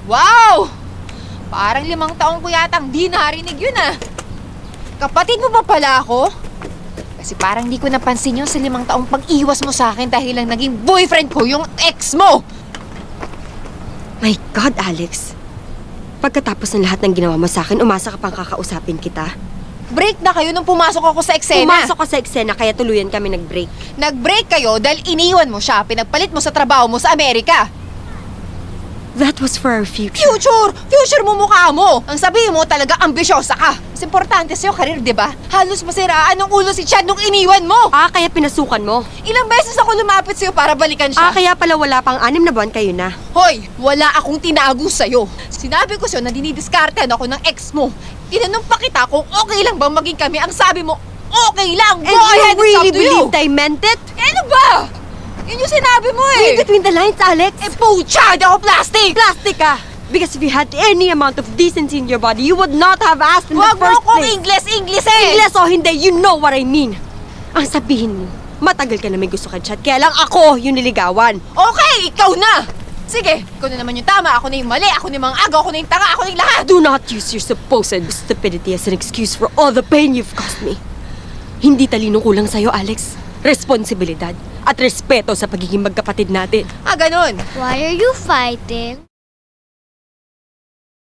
Wow! Parang 5 taong ko yatang di narinig yun ah. Kapatid mo ba pala ako? Kasi parang di ko napansin yun sa 5 taong pag-iwas mo sa akin dahil lang naging boyfriend ko yung ex mo! My God, Alex. Pagkatapos ng lahat ng ginawa mo sa akin, umasa ka pang kakausapin kita. Break na kayo nung pumasok ako sa eksena. Pumasok ka sa eksena, kaya tuluyan kami nag-break. Nag-break kayo dahil iniwan mo siya, pinagpalit mo sa trabaho mo sa Amerika. That was for our future. Future! Future mo mukha mo! Ang sabihin mo talaga ambisyosa ka. Mas importante sa'yo karir, di ba? Halos masiraan ng ulo si Chad nung iniwan mo. Kaya pinasukan mo. Ilang beses ako lumapit sa'yo para balikan siya. Kaya pala wala pang 6 na buwan kayo na. Hoy, wala akong tinago sa'yo. Sinabi ko sa'yo na dinidiskartehan ako ng ex mo. Tinanong pa kita kung okay lang bang maging kami. Ang sabi mo, okay lang. And you really believed I meant it? Ano ba? Yun yung sinabi mo eh. Read between the lines, Alex. Pucha, di ako plastic! Plastic ka! Because if you had any amount of decency in your body, you would not have asked in the Wag first mo kong place. English eh! Ingles o hindi, you know what I mean. Ang sabihin mo, matagal ka na may gusto kay Chad, kaya lang ako yung niligawan. Okay, ikaw na! Sige, ikaw na naman yung tama, ako na yung mali, ako na yung mga agaw, ako na yung tanga, ako na yung lahat! Do not use your supposed stupidity as an excuse for all the pain you've caused me. Hindi talino kulang sa'yo, Alex. Responsibilidad at respeto sa pagiging magkapatid natin. Ganon. Why are you fighting?